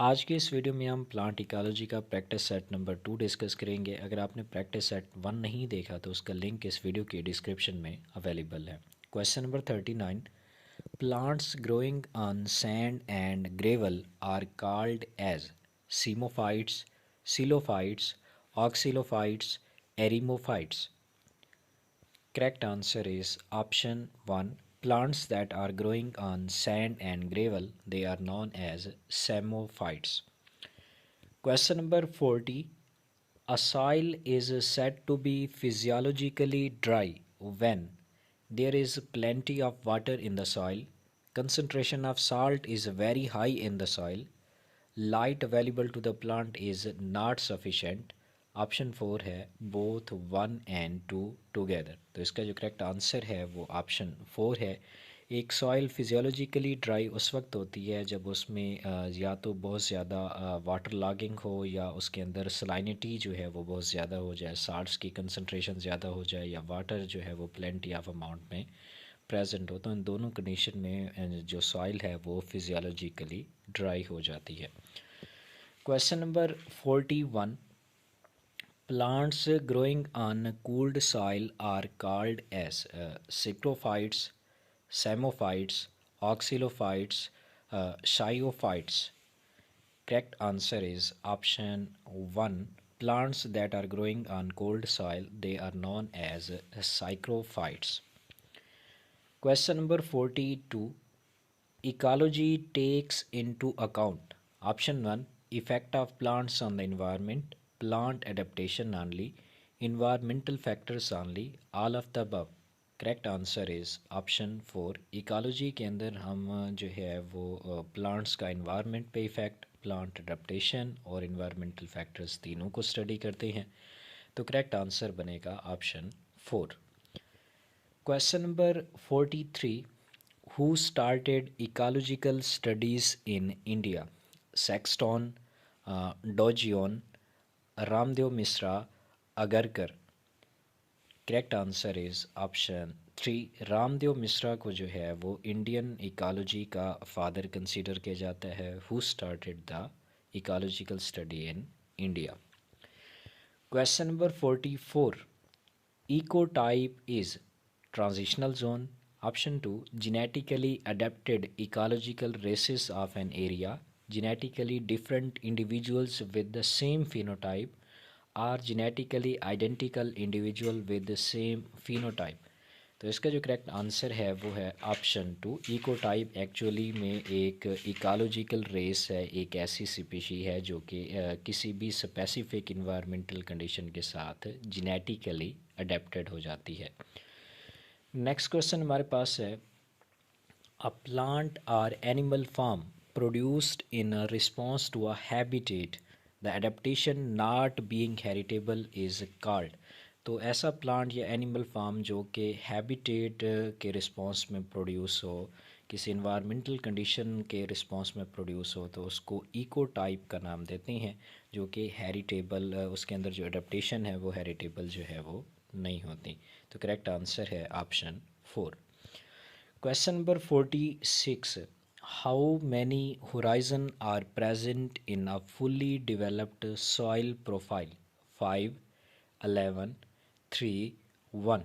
आज के इस वीडियो में हम प्लांट इकोलॉजी का प्रैक्टिस सेट नंबर 2 डिस्कस करेंगे। अगर आपने प्रैक्टिस सेट 1 नहीं देखा तो उसका लिंक इस वीडियो के डिस्क्रिप्शन में अवेलेबल है। Question number 39, plants growing on sand and gravel are called as psammophytes, psilophytes, oxylophytes, eremophytes. Correct answer is option 1. Plants that are growing on sand and gravel, they are known as psammophytes. Question number 40. A soil is said to be physiologically dry when there is plenty of water in the soil, concentration of salt is very high in the soil, light available to the plant is not sufficient. Option 4 है both 1 and 2 together. तो इसका जो correct answer है वो option 4 है। एक soil physiologically dry उस वक्त होती है जब उसमें या तो बहुत ज़्यादा वाटर लॉगिंग हो या उसके अंदर सलाइनिटी जो है वो बहुत ज़्यादा हो जाए, साल्ट्स की कंसंट्रेशन ज़्यादा हो जाए या वाटर जो है वो प्लेंटी ऑफ अमाउंट में प्रेजेंट हो। तो इन दोनों कंडीशन में जो सॉइल है वो फिजियोलॉजिकली ड्राई हो जाती है। Question number 41, plants growing on cooled soil are called as psychrophytes, psammophytes, oxylophytes, sciophytes. Correct answer is option 1. Plants that are growing on cold soil, they are known as psychrophytes. Question number 42. Ecology takes into account option 1, effect of plants on the environment, plant adaptation only, environmental factors only, all of the above. Correct answer is option 4। Ecology के अंदर हम जो है वो plants का environment पे effect, plant adaptation और environmental factors तीनों को स्टडी करते हैं। तो करेक्ट आंसर बनेगा option 4। Question number 43, who started ecological studies in India? Sexton, Dojion, Ramdev Misra, Agarkar. Correct answer is option 3। Ramdev Mishra को जो है वो इंडियन इकोलॉजी का फादर कंसीडर किया जाता है। Who started the ecological study in India. Question number 44, ecotype is transitional zone, option 2, genetically adapted ecological races of an area, genetically different individuals with the same phenotype, or genetically identical individual with the same phenotype। तो इसका जो correct answer है वो है option 2। Eco type actually में एक ecological race है, एक ऐसी स्पीशी है जो कि किसी भी स्पेसिफिक इन्वायरमेंटल कंडीशन के साथ जेनेटिकली अडेप्टेड हो जाती है। नेक्स्ट क्वेश्चन हमारे पास है, अ प्लांट और animal form produced in response to a habitat the adaptation not being heritable is called. तो ऐसा प्लांट या एनिमल फार्म जो कि हैबिटेट के रिस्पॉन्स में प्रोड्यूस हो, किसी इन्वायरमेंटल कंडीशन के रिस्पॉन्स में प्रोड्यूस हो, तो उसको इको टाइप का नाम देते हैं, जो कि हेरिटेबल उसके अंदर जो एडेप्टेशन है वो हेरिटेबल जो है वो नहीं होती। तो करेक्ट आंसर है option 4। Question number 46, how many horizon are present in a fully developed soil profile? 5, 11, 3, 1।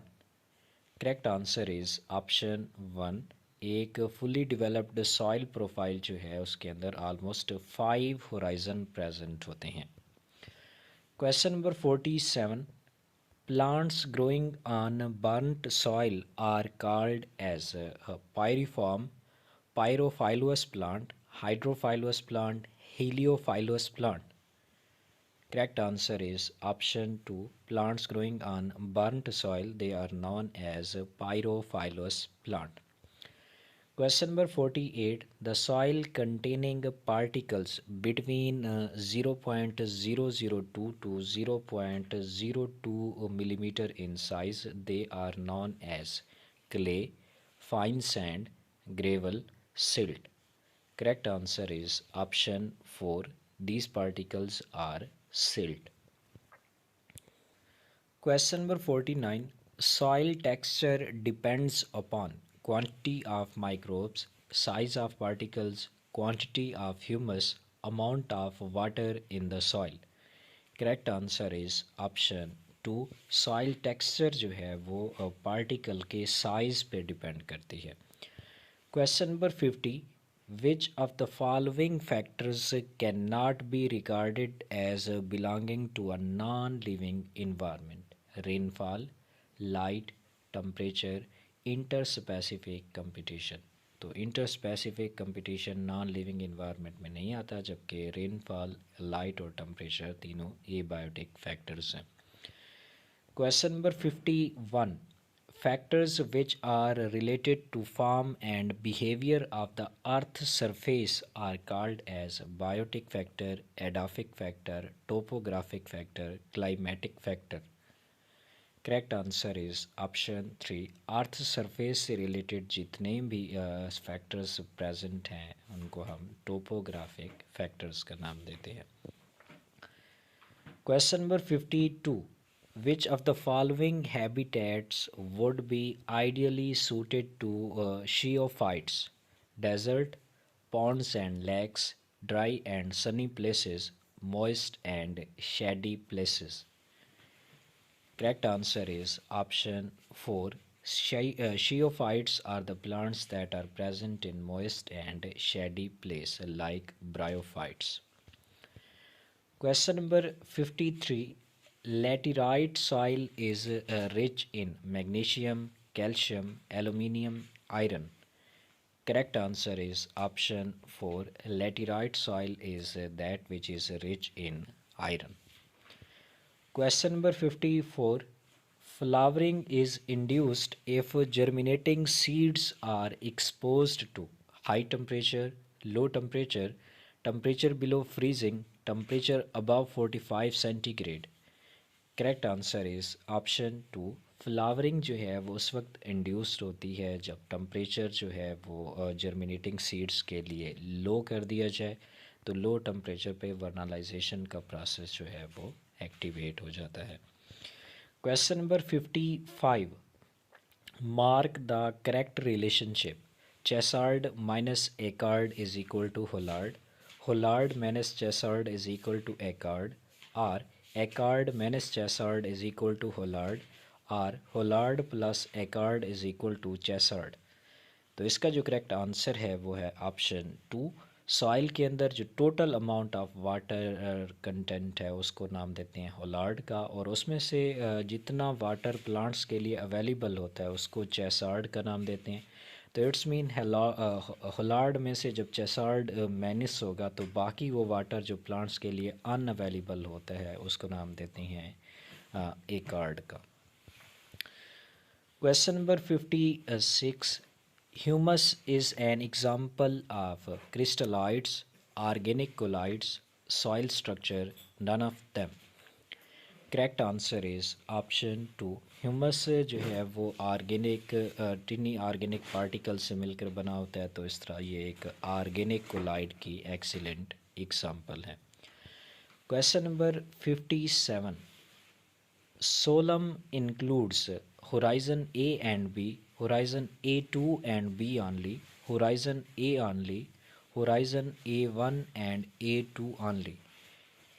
Correct answer is option 1। एक फुली डेवलप्ड सॉइल प्रोफाइल जो है उसके अंदर ऑलमोस्ट 5 होराइजन प्रेजेंट होते हैं। Question number 47, plants growing on burnt soil are called as pyriform, pyrophilous plant, hydrophilous plant, heliophyllous plant. Correct answer is option 2. Plants growing on burnt soil, they are known as pyrophilous plant. Question number 48, the soil containing particles between 0.002 to 0.02 millimeter in size, they are known as clay, fine sand, gravel, silt. Correct answer is option 4. These particles are silt. Question number 49, soil texture depends upon quantity of microbes, size of particles, quantity of humus, amount of water in the soil? Correct answer is option two, soil texture जो है वो particle के size पे depend करती है। Question number 50, which of the following factors can not be regarded as belonging to a non living environment? Rainfall, light, temperature, inter specific competition. तो inter specific competition non living environment में नहीं आता, जबकि rainfall, light और temperature तीनों abiotic factors हैं। Question number 51, factors which are related to form and behavior of the earth surface are called as biotic factor, edaphic factor, topographic factor, climatic factor. Correct answer is option three, earth surface से related जितने भी factors present हैं उनको हम topographic factors का नाम देते हैं। Question number 52, which of the following habitats would be ideally suited to sheophytes? Desert, ponds and lakes, dry and sunny places, moist and shady places. Correct answer is option 4. Sheophytes are the plants that are present in moist and shady place like bryophytes. Question number 53. Laterite soil is rich in magnesium, calcium, aluminium, iron. Correct answer is option 4. Laterite soil is that which is rich in iron. Question number 54. Flowering is induced if germinating seeds are exposed to high temperature, low temperature, temperature below freezing, temperature above 45 centigrade. Correct answer is option two, flowering जो है वो उस वक्त induced होती है जब temperature जो है वो जर्मिनेटिंग सीड्स के लिए लो कर दिया जाए, तो लो टम्परेचर पे वर्नलाइजेशन का प्रोसेस जो है वो एक्टिवेट हो जाता है। Question number 55, mark the correct relationship. Chresard minus echard is equal to holard, holard minus chresard is equal to echard, और echard minus chresard is equal to holard, और holard plus echard is equal to chresard. तो इसका जो correct answer है वो है option two, soil के अंदर जो total amount of water content है उसको नाम देते हैं होलार्ड का, और उसमें से जितना वाटर प्लांट्स के लिए अवेलेबल होता है उसको चेसार्ड का नाम देते हैं। तो इट्स मीन होलार्ड में से जब चेसार्ड मैनिस होगा तो बाकी वो वाटर जो प्लांट्स के लिए अनअवेलेबल होता है उसको नाम देते हैं एकॉर्ड का। Question number 56, humus is an example of crystalloids, organic colloids, soil structure, none of them. Correct answer is option two, humus जो है वो ऑर्गेनिक टिनी ऑर्गेनिक पार्टिकल से मिलकर बना होता है, तो इस तरह ये एक ऑर्गेनिक कोलाइड की एक्सीलेंट एग्जांपल है। Question number 57, solum includes horizon A and B, horizon A2 and B only, horizon A only, horizon A1 and A2 only.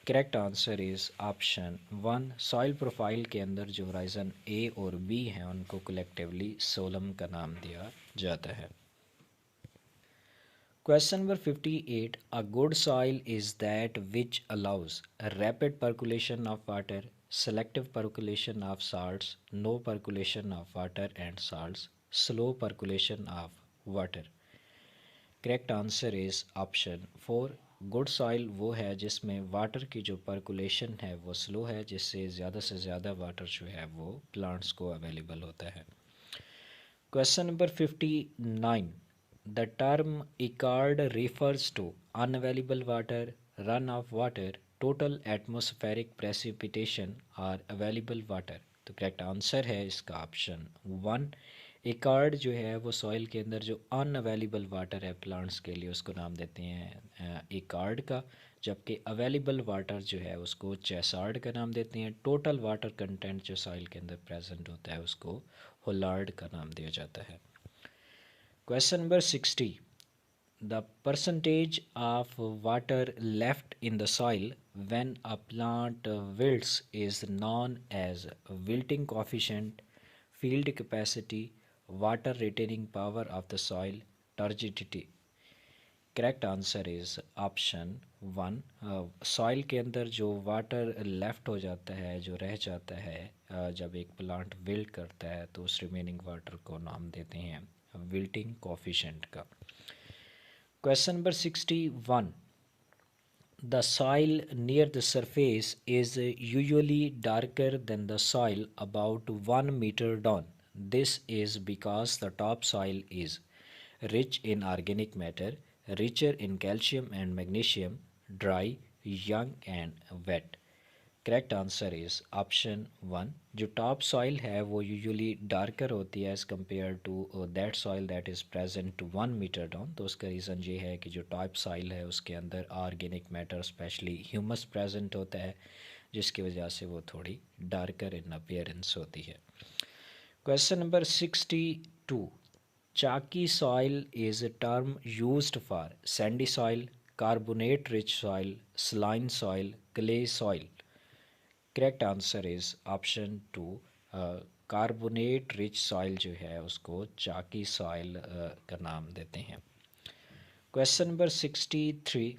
Correct answer is option one, soil profile के अंदर जो horizon A और B हैं उनको collectively सोलम का नाम दिया जाता है। Question number 58, a good soil is that which allows rapid percolation of water, selective percolation of salts, no percolation of water and salts, slow percolation of water. Correct answer is option four, good soil वो है जिसमें water की जो percolation है वो slow है, जिससे ज़्यादा से ज़्यादा वाटर जो है वो प्लांट्स को अवेलेबल होता है। Question number 59, the term echard refers to unavailable water, run off water, total atmospheric precipitation और अवेलेबल वाटर। तो करेक्ट आंसर है इसका ऑप्शन वन, इकार्ड जो है वो सॉइल के अंदर जो अनअवेलेबल वाटर है प्लांट्स के लिए उसको नाम देते हैं इकार्ड का, जबकि अवेलेबल वाटर जो है उसको चेसार्ड का नाम देते हैं। टोटल वाटर कंटेंट जो सॉइल के अंदर प्रेजेंट होता है उसको होलार्ड का नाम दिया जाता है। Question number 60, The percentage of water left in the soil when a plant wilts is known as wilting coefficient, field capacity, water retaining power of the soil, turgidity. Correct answer is option one. Soil के अंदर जो water left हो जाता है, जो रह जाता है जब एक प्लांट विल्ट करता है, तो उस रिमेनिंग वाटर को नाम देते हैं विल्टिंग कोफिशेंट का। Question number 61। The soil near the surface is usually darker than the soil about 1 meter down. This is because the topsoil is rich in organic matter, richer in calcium and magnesium, dry, young and wet. Correct answer is option one. जो top soil है वो usually darker होती है as compare to that soil that is present 1 metre down. तो उसका reason ये है कि जो टॉप सॉइल है उसके अंदर organic matter specially humus present होता है, जिसकी वजह से वो थोड़ी डार्कर इन अपीयरेंस होती है। Question number 62। Chalky soil is a term used for sandy soil, carbonate rich soil, saline soil, clay soil. Correct answer is option two. Carbonate rich soil जो है उसको चाकी सॉइल का नाम देते हैं। Question number 63।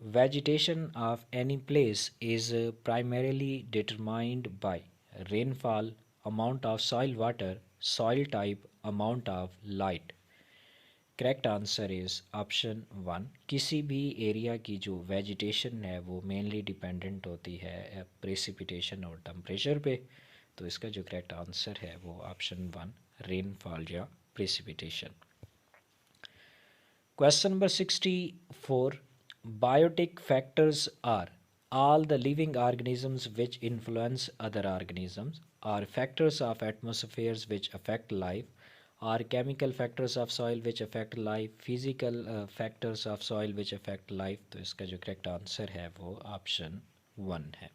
Vegetation of any place is primarily determined by rainfall, amount of soil water, soil type, amount of light. Correct answer is option one. किसी भी area की जो वेजिटेशन है वो मेनली डिपेंडेंट होती है प्रेसिपिटेशन और टेम्परेचर पे। तो इसका जो करेक्ट आंसर है वो ऑप्शन वन, रेनफॉल या precipitation. Question number 64। Biotic factors are all the living organisms which influence other organisms, are factors of atmospheres which affect life, are chemical factors of soil which affect life, physical factors of soil which affect life। तो इसका जो correct answer है वो option one है।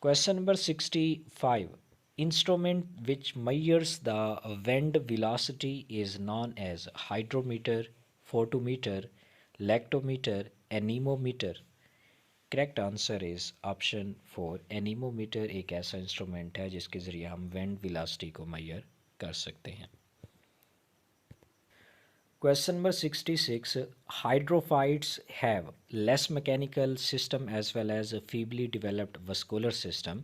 Question number 65। Instrument which measures the wind velocity is known as hydrometer, photometer, lactometer, anemometer। Correct answer is option four. Anemometer एक ऐसा instrument है जिसके ज़रिए हम विंड वेलोसिटी को मेजर कर सकते हैं। Question number 66। Hydrophytes have less mechanical system as well as feebly developed vascular system,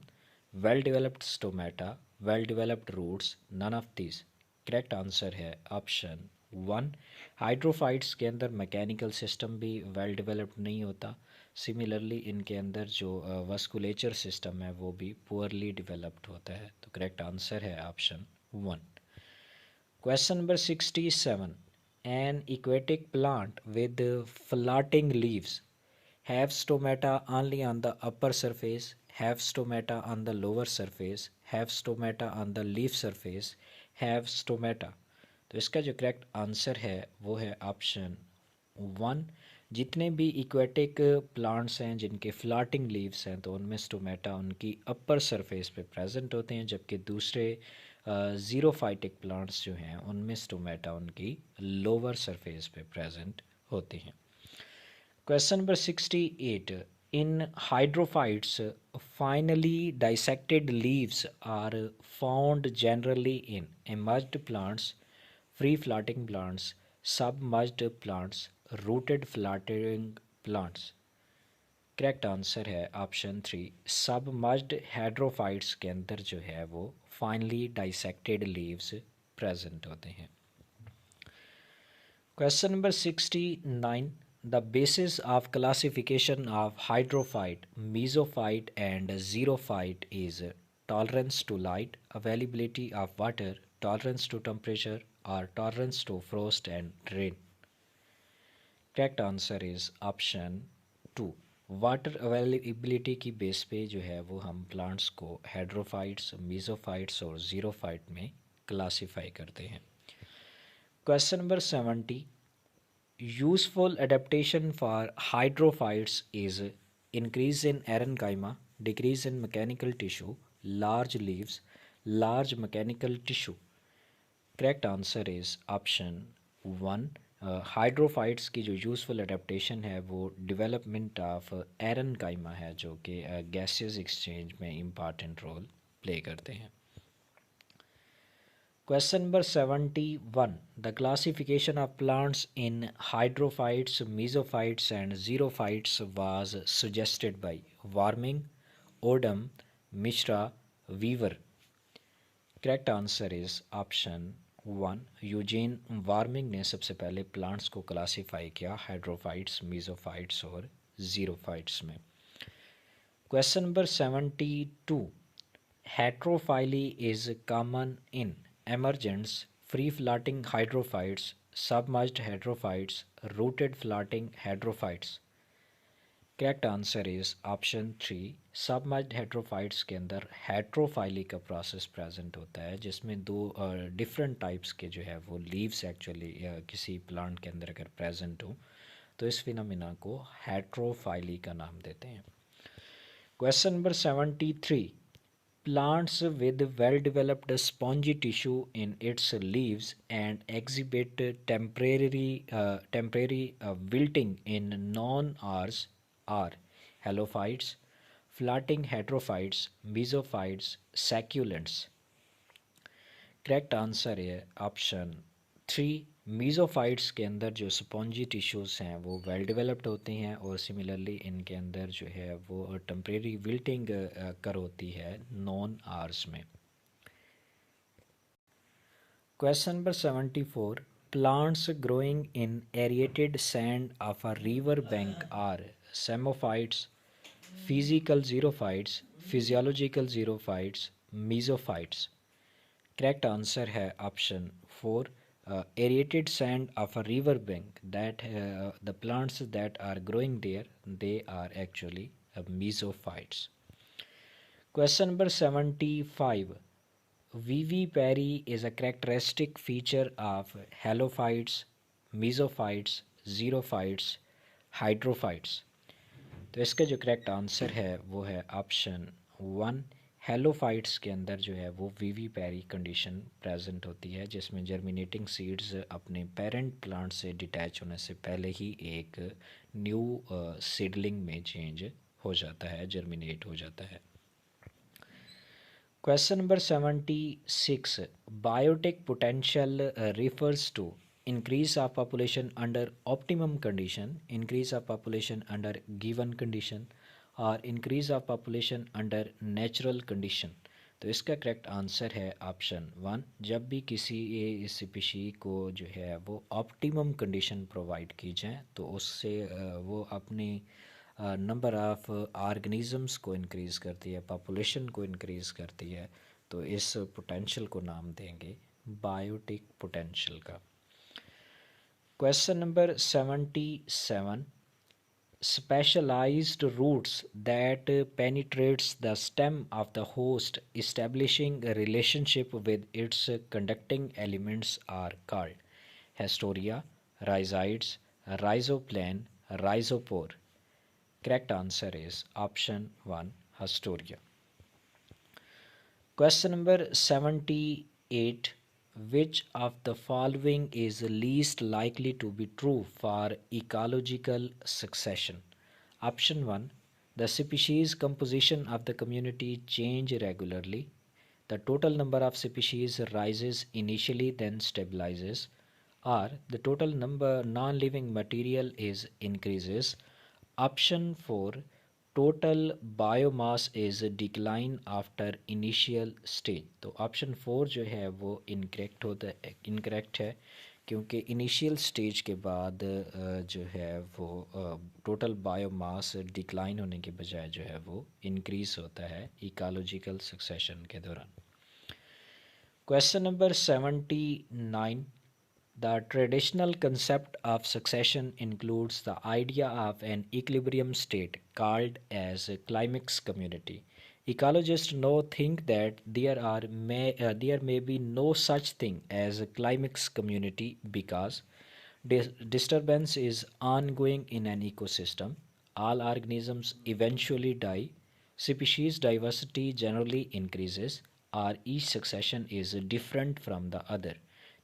well developed stomata, well developed roots, none of this. Correct answer है ऑप्शन वन। हाइड्रोफाइट्स के अंदर mechanical system भी well developed नहीं होता। Similarly इनके अंदर जो वस्कुलेचर system है वो भी पुअरली डेवलप्ड होता है। तो करेक्ट आंसर है option one. Question number 67। An aquatic plant with floating leaves have stomata only on the upper surface, have stomata on the lower surface, have stomata on the leaf surface, have stomata। तो इसका जो correct answer है वो है option one. जितने भी aquatic plants हैं जिनके फ्लाटिंग लीव्स हैं तो उनमें स्टोमेटा उनकी अपर सरफेस पे प्रेजेंट होते हैं, जबकि दूसरे ज़ीरोफाइटिक प्लांट्स जो हैं उनमें स्टोमेटा उनकी लोअर सरफेस पे प्रेजेंट होते हैं। Question number 68। In hydrophytes finely dissected leaves are found generally in emerged plants, free floating plants, submerged plants, rooted floating plants. Correct answer है ऑप्शन थ्री। सबमर्ज्ड हाइड्रोफाइट्स के अंदर जो है वो फाइनली डाइसेक्टेड लीव्स प्रेजेंट होते हैं। Question number 69। The basis of classification of hydrophyte, mesophyte and xerophyte is tolerance to light, availability of water, tolerance to temperature और tolerance to frost and rain. Correct answer is option two. Water availability की base पे जो है वो हम plants को hydrophytes, mesophytes और ज़ीरोफाइट में क्लासीफाई करते हैं। Question number 70। Useful adaptation for hydrophytes is increase in aerenchyma, decrease in mechanical tissue, large leaves, large mechanical tissue. Correct answer is option one. Hydrophytes की जो यूज़फुल अडेप्टेशन है वो development of एरन काइमा है, जो कि गैसेस एक्सचेंज में important role play करते हैं। Question number 71. The classification of plants in hydrophytes, mesophytes, and xerophytes was suggested by Warming, Odom, Mishra, Weaver. Correct answer is option 1. Eugene warming ने सबसे पहले plants को क्लासीफाई किया hydrophytes, mesophytes और xerophytes में। Question number 72. Heterophyly is common in emergence, free-floating hydrophytes, submerged hydrophytes, rooted floating hydrophytes. Correct answer is option 3। Submerged heterophytes के अंदर हेट्रोफाइली का प्रोसेस प्रेजेंट होता है, जिसमें दो डिफरेंट टाइप्स के जो है वो लीव्स एक्चुअली किसी प्लांट के अंदर अगर प्रेजेंट हो तो इस फिनोमिना को हेट्रोफाइली का नाम देते हैं। Question number 73. Plants with well-developed spongy tissue in its leaves and exhibit temporary wilting in non-Rs are halophytes, floating heterophytes, mesophytes, succulents. Correct answer है ऑप्शन 3। मीज़ोफाइट्स के अंदर जो स्पॉन्जी टिश्यूज़ हैं वो वेल डेवलप्ड होती हैं और सिमिलरली इनके अंदर जो है वो टेम्परेरी विल्टिंग कर होती है नॉन आर्स में। Question number 74. Plants growing in aerated sand of a river bank are psammophytes, physical xerophytes, physiological xerophytes, mesophytes. Correct answer है option 4. Aerated sand of a river bank, that the plants that are growing there, they are actually mesophytes. Question number 75. Vivipary is a characteristic feature of halophytes, mesophytes, xerophytes, hydrophytes. तो इसका जो correct answer है वो है option 1। Halophytes के अंदर जो है वो वीवी पैरी कंडीशन प्रेजेंट होती है, जिसमें जर्मिनेटिंग सीड्स अपने पेरेंट प्लांट से डिटैच होने से पहले ही एक न्यू सीडलिंग में चेंज हो जाता है, जर्मिनेट हो जाता है। Question number 76. Biotic potential refers to increase of population under optimum condition, increase of population under given condition, और increase of population under natural condition. तो इसका करेक्ट आंसर है ऑप्शन 1। जब भी किसी स्पीशी को जो है वो ऑप्टिमम कंडीशन प्रोवाइड की जाए तो उससे वो अपनी नंबर ऑफ ऑर्गेनिजम्स को इंक्रीज़ करती है, पॉपुलेशन को इंक्रीज़ करती है, तो इस पोटेंशियल को नाम देंगे बायोटिक पोटेंशियल का। Question number 77. Specialized roots that penetrates the stem of the host, establishing a relationship with its conducting elements, are called Hastoria, rhizides, rhizoplan, rhizopore. Correct answer is option 1, Hastoria. Question number 78. Which of the following is least likely to be true for ecological succession? Option 1. The species composition of the community change regularly. The total number of species rises initially then stabilizes. Or the total number non-living material is increases. Option 4. Total biomass is decline after initial stage. तो option 4 जो है वो incorrect है, क्योंकि initial stage के बाद जो है वो टोटल बायोमास डिक्लाइन होने के बजाय जो है वो इंक्रीज़ होता है इकोलॉजिकल सक्सेशन के दौरान। Question number 79. The traditional concept of succession includes the idea of an equilibrium state called as a climax community. Ecologists now think that there may be no such thing as a climax community because disturbance is ongoing in an ecosystem. All organisms eventually die. Species diversity generally increases, or each succession is different from the other.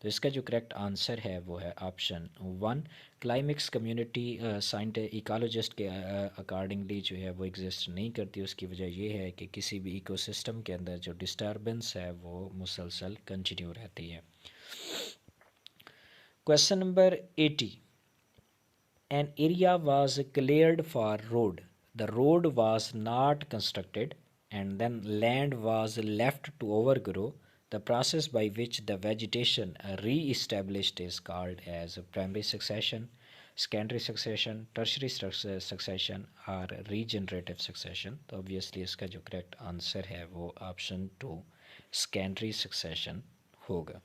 तो इसका जो correct answer है वो है option 1। Climax community ecologist के accordingly जो है वो एग्जिस्ट नहीं करती। उसकी वजह ये है कि किसी भी इकोसिस्टम के अंदर जो डिस्टर्बेंस है वो मुसलसल कंटिन्यू रहती है। Question number 80। An area was cleared for road. The road was not constructed and then land was left to overgrow. The process by which the vegetation re-established is called as primary succession, secondary succession, tertiary succession or regenerative succession. तो obviously इसका जो correct answer है वो option 2 secondary succession होगा।